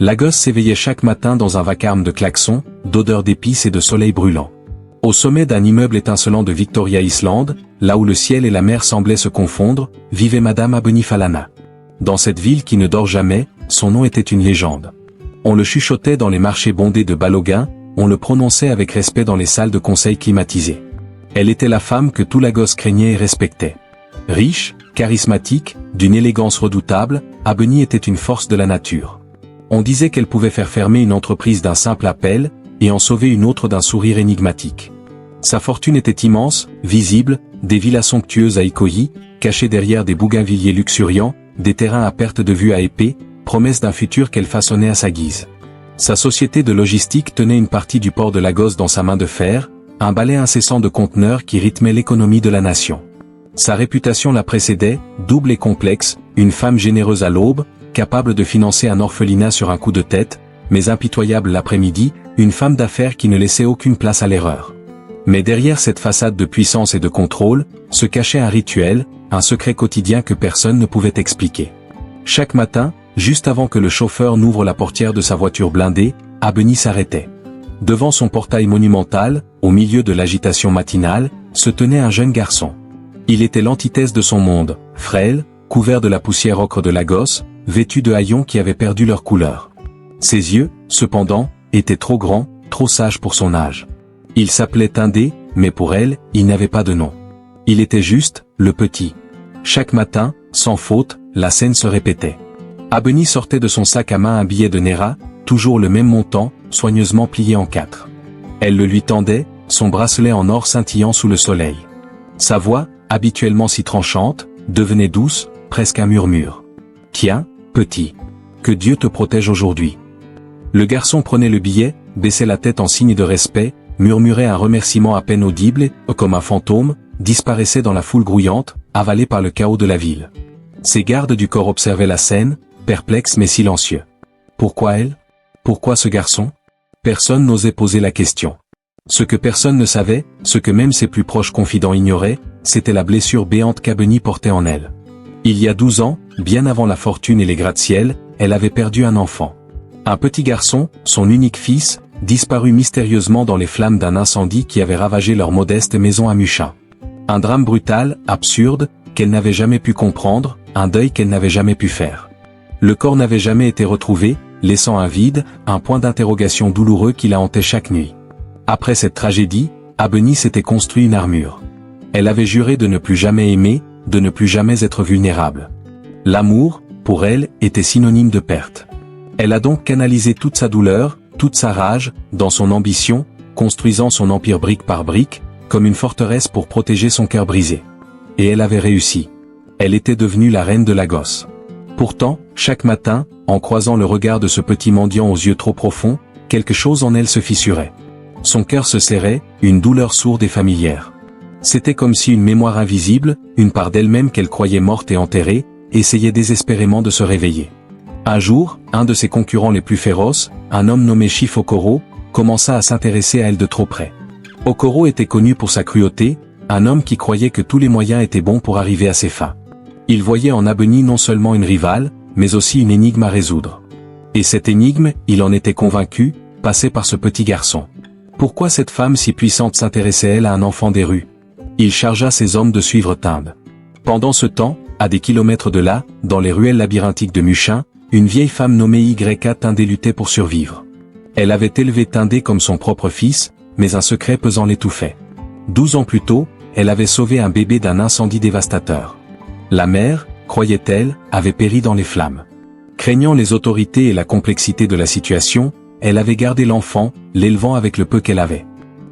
Lagos s'éveillait chaque matin dans un vacarme de klaxons, d'odeurs d'épices et de soleil brûlant. Au sommet d'un immeuble étincelant de Victoria Island, là où le ciel et la mer semblaient se confondre, vivait Madame Abeni-Falana. Dans cette ville qui ne dort jamais, son nom était une légende. On le chuchotait dans les marchés bondés de Balogun, on le prononçait avec respect dans les salles de conseil climatisées. Elle était la femme que tout Lagos craignait et respectait. Riche, charismatique, d'une élégance redoutable, Abeni était une force de la nature. On disait qu'elle pouvait faire fermer une entreprise d'un simple appel, et en sauver une autre d'un sourire énigmatique. Sa fortune était immense, visible, des villas somptueuses à Ikoyi, cachées derrière des bougainvilliers luxuriants, des terrains à perte de vue à épée, promesse d'un futur qu'elle façonnait à sa guise. Sa société de logistique tenait une partie du port de Lagos dans sa main de fer, un balai incessant de conteneurs qui rythmait l'économie de la nation. Sa réputation la précédait, double et complexe, une femme généreuse à l'aube, capable de financer un orphelinat sur un coup de tête, mais impitoyable l'après-midi, une femme d'affaires qui ne laissait aucune place à l'erreur. Mais derrière cette façade de puissance et de contrôle, se cachait un rituel, un secret quotidien que personne ne pouvait expliquer. Chaque matin, juste avant que le chauffeur n'ouvre la portière de sa voiture blindée, Abeni s'arrêtait. Devant son portail monumental, au milieu de l'agitation matinale, se tenait un jeune garçon. Il était l'antithèse de son monde, frêle, couvert de la poussière ocre de Lagos, vêtu de haillons qui avaient perdu leur couleur. Ses yeux, cependant, étaient trop grands, trop sages pour son âge. Il s'appelait Tindé, mais pour elle, il n'avait pas de nom. Il était juste, le petit. Chaque matin, sans faute, la scène se répétait. Abeni sortait de son sac à main un billet de Naira, toujours le même montant, soigneusement plié en 4. Elle le lui tendait, son bracelet en or scintillant sous le soleil. Sa voix, habituellement si tranchante, devenait douce, presque un murmure. « Tiens, petit. Que Dieu te protège aujourd'hui. » Le garçon prenait le billet, baissait la tête en signe de respect, murmurait un remerciement à peine audible et, comme un fantôme, disparaissait dans la foule grouillante, avalé par le chaos de la ville. Ses gardes du corps observaient la scène, perplexes mais silencieux. Pourquoi elle? Pourquoi ce garçon? Personne n'osait poser la question. Ce que personne ne savait, ce que même ses plus proches confidents ignoraient, c'était la blessure béante qu'Abeni portait en elle. Il y a 12 ans, bien avant la fortune et les gratte-ciel, elle avait perdu un enfant. Un petit garçon, son unique fils, disparu mystérieusement dans les flammes d'un incendie qui avait ravagé leur modeste maison à Muchin. Un drame brutal, absurde, qu'elle n'avait jamais pu comprendre, un deuil qu'elle n'avait jamais pu faire. Le corps n'avait jamais été retrouvé, laissant un vide, un point d'interrogation douloureux qui la hantait chaque nuit. Après cette tragédie, Abeni s'était construit une armure. Elle avait juré de ne plus jamais aimer, de ne plus jamais être vulnérable. L'amour, pour elle, était synonyme de perte. Elle a donc canalisé toute sa douleur, toute sa rage, dans son ambition, construisant son empire brique par brique, comme une forteresse pour protéger son cœur brisé. Et elle avait réussi. Elle était devenue la reine de Lagos. Pourtant, chaque matin, en croisant le regard de ce petit mendiant aux yeux trop profonds, quelque chose en elle se fissurait. Son cœur se serrait, une douleur sourde et familière. C'était comme si une mémoire invisible, une part d'elle-même qu'elle croyait morte et enterrée, essayait désespérément de se réveiller. Un jour, un de ses concurrents les plus féroces, un homme nommé Chief Okoro, commença à s'intéresser à elle de trop près. Okoro était connu pour sa cruauté, un homme qui croyait que tous les moyens étaient bons pour arriver à ses fins. Il voyait en Abeni non seulement une rivale, mais aussi une énigme à résoudre. Et cette énigme, il en était convaincu, passait par ce petit garçon. Pourquoi cette femme si puissante s'intéressait-elle à un enfant des rues? Il chargea ses hommes de suivre Tinde. Pendant ce temps, à des kilomètres de là, dans les ruelles labyrinthiques de Muchin, une vieille femme nommée Y.A. Tindé luttait pour survivre. Elle avait élevé Tindé comme son propre fils, mais un secret pesant l'étouffait. 12 ans plus tôt, elle avait sauvé un bébé d'un incendie dévastateur. La mère, croyait-elle, avait péri dans les flammes. Craignant les autorités et la complexité de la situation, elle avait gardé l'enfant, l'élevant avec le peu qu'elle avait.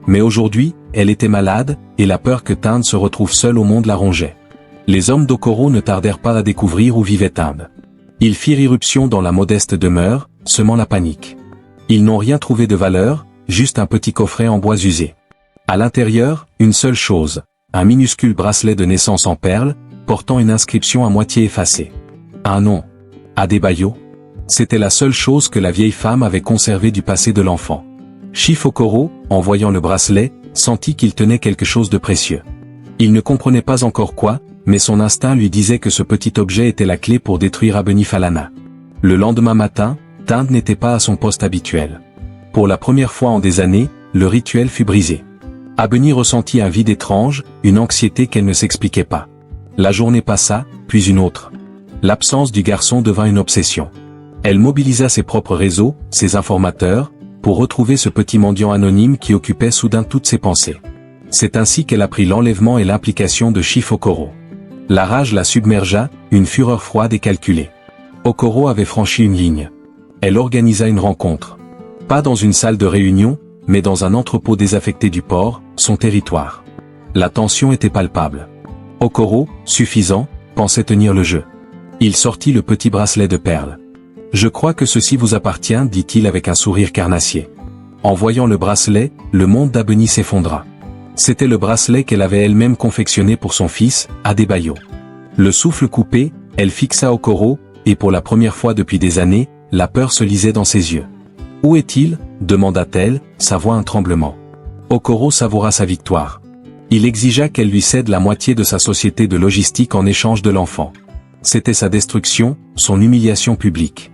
Mais aujourd'hui, elle était malade, et la peur que Tinde se retrouve seule au monde la rongeait. Les hommes d'Okoro ne tardèrent pas à découvrir où vivait Tinde. Ils firent irruption dans la modeste demeure, semant la panique. Ils n'ont rien trouvé de valeur, juste un petit coffret en bois usé. À l'intérieur, une seule chose, un minuscule bracelet de naissance en perles, portant une inscription à moitié effacée. Un nom. Adebayo. C'était la seule chose que la vieille femme avait conservée du passé de l'enfant. Chief Okoro, en voyant le bracelet, sentit qu'il tenait quelque chose de précieux. Il ne comprenait pas encore quoi, mais son instinct lui disait que ce petit objet était la clé pour détruire Abeni-Falana. Le lendemain matin, Tinde n'était pas à son poste habituel. Pour la première fois en des années, le rituel fut brisé. Abeni ressentit un vide étrange, une anxiété qu'elle ne s'expliquait pas. La journée passa, puis une autre. L'absence du garçon devint une obsession. Elle mobilisa ses propres réseaux, ses informateurs, pour retrouver ce petit mendiant anonyme qui occupait soudain toutes ses pensées. C'est ainsi qu'elle apprit l'enlèvement et l'implication de Chief Okoro. La rage la submergea, une fureur froide et calculée. Okoro avait franchi une ligne. Elle organisa une rencontre. Pas dans une salle de réunion, mais dans un entrepôt désaffecté du port, son territoire. La tension était palpable. Okoro, suffisant, pensait tenir le jeu. Il sortit le petit bracelet de perles. « Je crois que ceci vous appartient, dit-il avec un sourire carnassier. En voyant le bracelet, le monde d'Abeni s'effondra. C'était le bracelet qu'elle avait elle-même confectionné pour son fils, Adebayo. Le souffle coupé, elle fixa Okoro, et pour la première fois depuis des années, la peur se lisait dans ses yeux. « Où est-il » demanda-t-elle, sa voix un tremblement. Okoro savoura sa victoire. Il exigea qu'elle lui cède la moitié de sa société de logistique en échange de l'enfant. C'était sa destruction, son humiliation publique.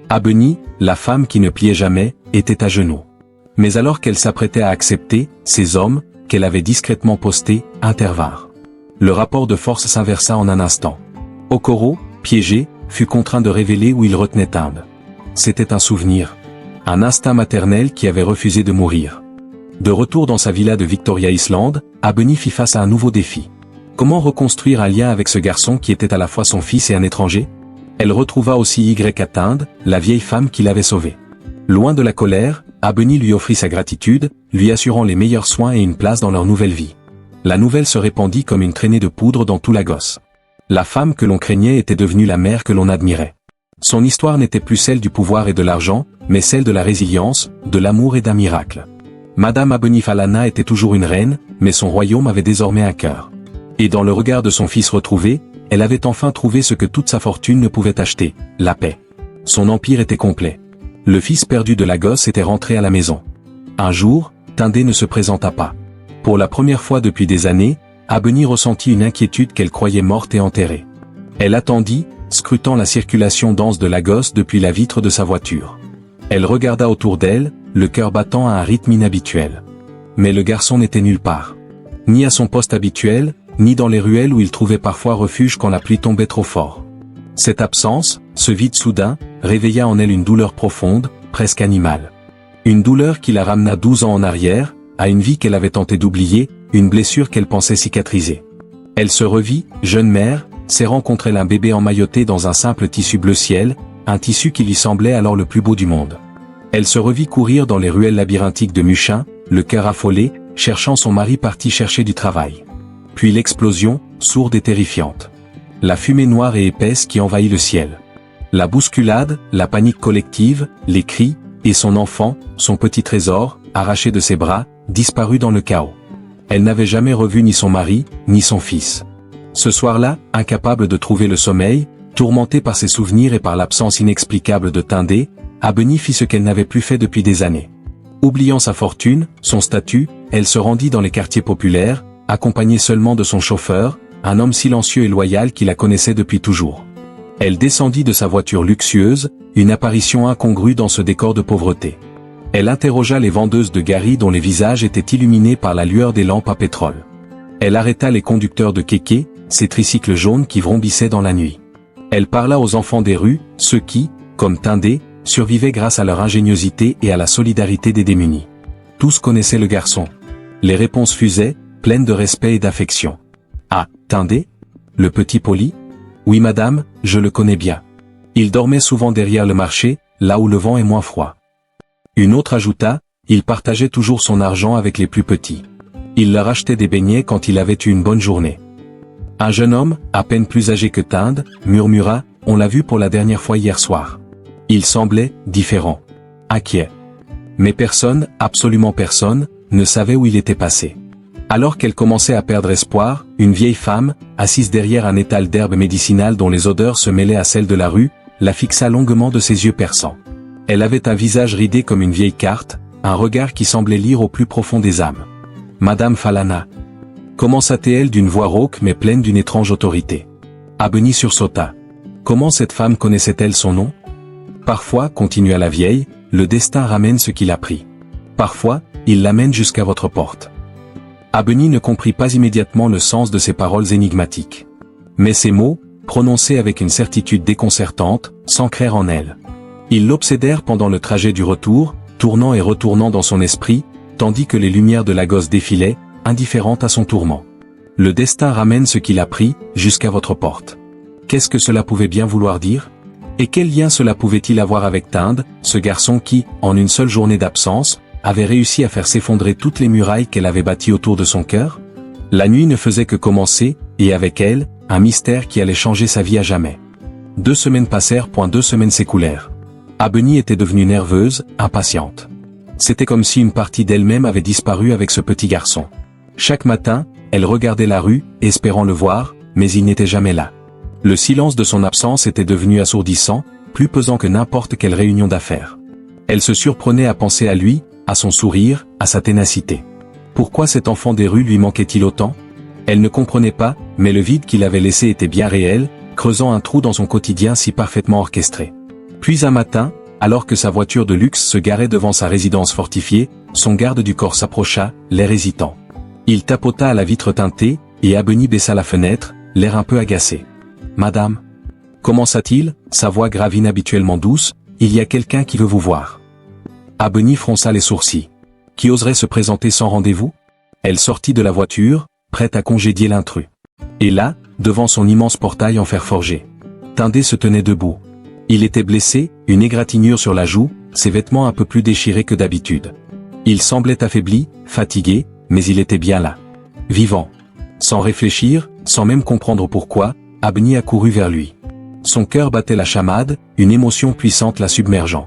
Abeni, la femme qui ne pliait jamais, était à genoux. Mais alors qu'elle s'apprêtait à accepter, ces hommes, qu'elle avait discrètement postés, intervinrent. Le rapport de force s'inversa en un instant. Okoro, piégé, fut contraint de révéler où il retenait Tinde. C'était un souvenir. Un instinct maternel qui avait refusé de mourir. De retour dans sa villa de Victoria Island, Abeni fit face à un nouveau défi. Comment reconstruire un lien avec ce garçon qui était à la fois son fils et un étranger? Elle retrouva aussi Y à Tinde, la vieille femme qui l'avait sauvée. Loin de la colère, Abeni lui offrit sa gratitude, lui assurant les meilleurs soins et une place dans leur nouvelle vie. La nouvelle se répandit comme une traînée de poudre dans tout Lagos. La femme que l'on craignait était devenue la mère que l'on admirait. Son histoire n'était plus celle du pouvoir et de l'argent, mais celle de la résilience, de l'amour et d'un miracle. Madame Abeni Falana était toujours une reine, mais son royaume avait désormais un cœur. Et dans le regard de son fils retrouvé, elle avait enfin trouvé ce que toute sa fortune ne pouvait acheter, la paix. Son empire était complet. Le fils perdu de Lagos était rentré à la maison. Un jour, Tinde ne se présenta pas. Pour la première fois depuis des années, Abeni ressentit une inquiétude qu'elle croyait morte et enterrée. Elle attendit, scrutant la circulation dense de Lagos depuis la vitre de sa voiture. Elle regarda autour d'elle, le cœur battant à un rythme inhabituel. Mais le garçon n'était nulle part. Ni à son poste habituel, ni dans les ruelles où il trouvait parfois refuge quand la pluie tombait trop fort. Cette absence, ce vide soudain, réveilla en elle une douleur profonde, presque animale. Une douleur qui la ramena 12 ans en arrière, à une vie qu'elle avait tenté d'oublier, une blessure qu'elle pensait cicatriser. Elle se revit, jeune mère, serrant contre elle un bébé emmailloté dans un simple tissu bleu ciel, un tissu qui lui semblait alors le plus beau du monde. Elle se revit courir dans les ruelles labyrinthiques de Mushin, le cœur affolé, cherchant son mari parti chercher du travail. Puis l'explosion, sourde et terrifiante. La fumée noire et épaisse qui envahit le ciel. La bousculade, la panique collective, les cris, et son enfant, son petit trésor, arraché de ses bras, disparu dans le chaos. Elle n'avait jamais revu ni son mari, ni son fils. Ce soir-là, incapable de trouver le sommeil, tourmentée par ses souvenirs et par l'absence inexplicable de Tinde, Abeni fit ce qu'elle n'avait plus fait depuis des années. Oubliant sa fortune, son statut, elle se rendit dans les quartiers populaires, accompagnée seulement de son chauffeur, un homme silencieux et loyal qui la connaissait depuis toujours. Elle descendit de sa voiture luxueuse, une apparition incongrue dans ce décor de pauvreté. Elle interrogea les vendeuses de gari dont les visages étaient illuminés par la lueur des lampes à pétrole. Elle arrêta les conducteurs de kéké, ces tricycles jaunes qui vrombissaient dans la nuit. Elle parla aux enfants des rues, ceux qui, comme Tinde, survivaient grâce à leur ingéniosité et à la solidarité des démunis. Tous connaissaient le garçon. Les réponses fusaient, pleines de respect et d'affection. « Ah, Tinde ? Le petit poli ? Oui madame, je le connais bien. Il dormait souvent derrière le marché, là où le vent est moins froid. » Une autre ajouta, « Il partageait toujours son argent avec les plus petits. Il leur achetait des beignets quand il avait eu une bonne journée. » Un jeune homme, à peine plus âgé que Tinde, murmura, « On l'a vu pour la dernière fois hier soir. » Il semblait différent, inquiet. Mais personne, absolument personne, ne savait où il était passé. Alors qu'elle commençait à perdre espoir, une vieille femme, assise derrière un étal d'herbes médicinales dont les odeurs se mêlaient à celles de la rue, la fixa longuement de ses yeux perçants. Elle avait un visage ridé comme une vieille carte, un regard qui semblait lire au plus profond des âmes. « Madame Falana » commença-t-elle d'une voix rauque mais pleine d'une étrange autorité. Abeni sursauta. Comment cette femme connaissait-elle son nom? Parfois, continua la vieille, le destin ramène ce qu'il a pris. Parfois, il l'amène jusqu'à votre porte. Abeni ne comprit pas immédiatement le sens de ces paroles énigmatiques. Mais ces mots, prononcés avec une certitude déconcertante, s'ancrèrent en elle. Ils l'obsédèrent pendant le trajet du retour, tournant et retournant dans son esprit, tandis que les lumières de la gosse défilaient, indifférentes à son tourment. Le destin ramène ce qu'il a pris, jusqu'à votre porte. Qu'est-ce que cela pouvait bien vouloir dire? Et quel lien cela pouvait-il avoir avec Tinde, ce garçon qui, en une seule journée d'absence, avait réussi à faire s'effondrer toutes les murailles qu'elle avait bâties autour de son cœur? La nuit ne faisait que commencer, et avec elle, un mystère qui allait changer sa vie à jamais. 2 semaines passèrent, 2 semaines s'écoulèrent. Abeni était devenue nerveuse, impatiente. C'était comme si une partie d'elle-même avait disparu avec ce petit garçon. Chaque matin, elle regardait la rue, espérant le voir, mais il n'était jamais là. Le silence de son absence était devenu assourdissant, plus pesant que n'importe quelle réunion d'affaires. Elle se surprenait à penser à lui, à son sourire, à sa ténacité. Pourquoi cet enfant des rues lui manquait-il autant? Elle ne comprenait pas, mais le vide qu'il avait laissé était bien réel, creusant un trou dans son quotidien si parfaitement orchestré. Puis un matin, alors que sa voiture de luxe se garait devant sa résidence fortifiée, son garde du corps s'approcha, l'air hésitant. Il tapota à la vitre teintée, et Abeni baissa la fenêtre, l'air un peu agacé. « Madame » commença-t-il, sa voix grave inhabituellement douce, « il y a quelqu'un qui veut vous voir. » Abeni fronça les sourcils. Qui oserait se présenter sans rendez-vous? Elle sortit de la voiture, prête à congédier l'intrus. Et là, devant son immense portail en fer forgé, Tindé se tenait debout. Il était blessé, une égratignure sur la joue, ses vêtements un peu plus déchirés que d'habitude. Il semblait affaibli, fatigué, mais il était bien là. Vivant. Sans réfléchir, sans même comprendre pourquoi, Abeni accourut vers lui. Son cœur battait la chamade, une émotion puissante la submergeant.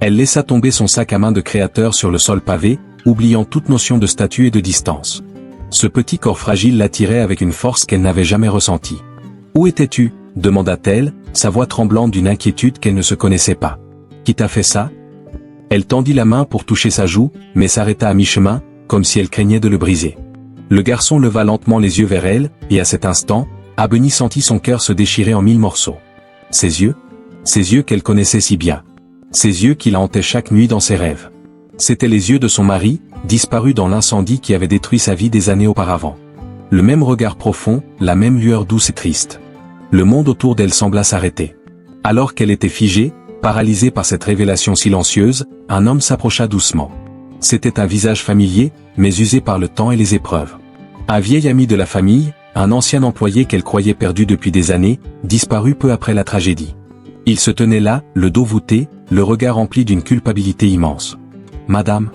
Elle laissa tomber son sac à main de créateur sur le sol pavé, oubliant toute notion de statut et de distance. Ce petit corps fragile l'attirait avec une force qu'elle n'avait jamais ressentie. « Où étais-tu » demanda-t-elle, sa voix tremblante d'une inquiétude qu'elle ne se connaissait pas. « Qui t'a fait ça ?» Elle tendit la main pour toucher sa joue, mais s'arrêta à mi-chemin, comme si elle craignait de le briser. Le garçon leva lentement les yeux vers elle, et à cet instant, Abeni sentit son cœur se déchirer en 1000 morceaux. Ses yeux qu'elle connaissait si bien. Ses yeux qui la hantaient chaque nuit dans ses rêves. C'étaient les yeux de son mari, disparu dans l'incendie qui avait détruit sa vie des années auparavant. Le même regard profond, la même lueur douce et triste. Le monde autour d'elle sembla s'arrêter. Alors qu'elle était figée, paralysée par cette révélation silencieuse, un homme s'approcha doucement. C'était un visage familier, mais usé par le temps et les épreuves. Un vieil ami de la famille, un ancien employé qu'elle croyait perdu depuis des années, disparu peu après la tragédie. Il se tenait là, le dos voûté, le regard rempli d'une culpabilité immense. « Madame »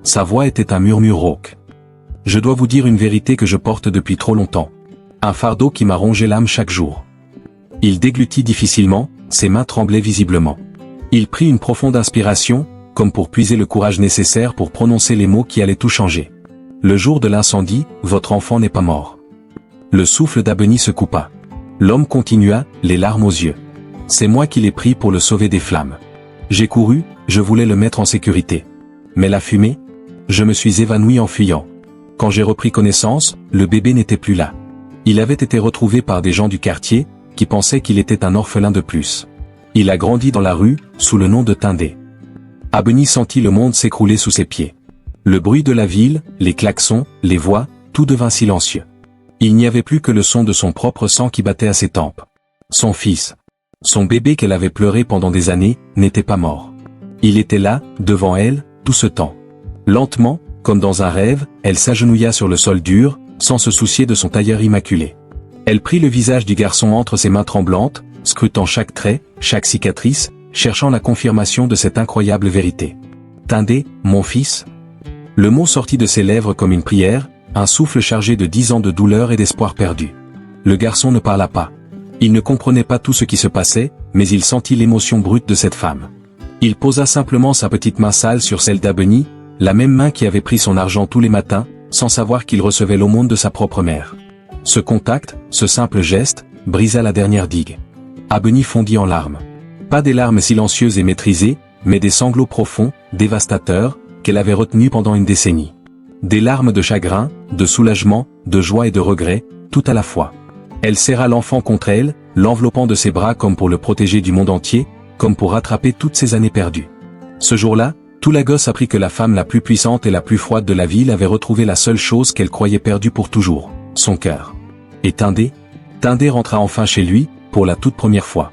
Sa voix était un murmure rauque. « Je dois vous dire une vérité que je porte depuis trop longtemps. Un fardeau qui m'a rongé l'âme chaque jour. » Il déglutit difficilement, ses mains tremblaient visiblement. Il prit une profonde inspiration, comme pour puiser le courage nécessaire pour prononcer les mots qui allaient tout changer. « Le jour de l'incendie, votre enfant n'est pas mort. » Le souffle d'Abeni se coupa. L'homme continua, les larmes aux yeux. « C'est moi qui l'ai pris pour le sauver des flammes. J'ai couru, je voulais le mettre en sécurité. Mais la fumée? Je me suis évanoui en fuyant. Quand j'ai repris connaissance, le bébé n'était plus là. Il avait été retrouvé par des gens du quartier, qui pensaient qu'il était un orphelin de plus. Il a grandi dans la rue, sous le nom de Tindé. » Abeni sentit le monde s'écrouler sous ses pieds. Le bruit de la ville, les klaxons, les voix, tout devint silencieux. Il n'y avait plus que le son de son propre sang qui battait à ses tempes. Son fils. Son bébé qu'elle avait pleuré pendant des années, n'était pas mort. Il était là, devant elle, tout ce temps. Lentement, comme dans un rêve, elle s'agenouilla sur le sol dur, sans se soucier de son tailleur immaculé. Elle prit le visage du garçon entre ses mains tremblantes, scrutant chaque trait, chaque cicatrice, cherchant la confirmation de cette incroyable vérité. « Tindé, mon fils ?» Le mot sortit de ses lèvres comme une prière, un souffle chargé de 10 ans de douleur et d'espoir perdu. Le garçon ne parla pas. Il ne comprenait pas tout ce qui se passait, mais il sentit l'émotion brute de cette femme. Il posa simplement sa petite main sale sur celle d'Abeni, la même main qui avait pris son argent tous les matins, sans savoir qu'il recevait l'aumône de sa propre mère. Ce contact, ce simple geste, brisa la dernière digue. Abeni fondit en larmes. Pas des larmes silencieuses et maîtrisées, mais des sanglots profonds, dévastateurs, qu'elle avait retenus pendant une décennie. Des larmes de chagrin, de soulagement, de joie et de regret, tout à la fois. Elle serra l'enfant contre elle, l'enveloppant de ses bras comme pour le protéger du monde entier, comme pour rattraper toutes ces années perdues. Ce jour-là, tout Lagos apprit que la femme la plus puissante et la plus froide de la ville avait retrouvé la seule chose qu'elle croyait perdue pour toujours, son cœur. Et Tindé rentra enfin chez lui, pour la toute première fois.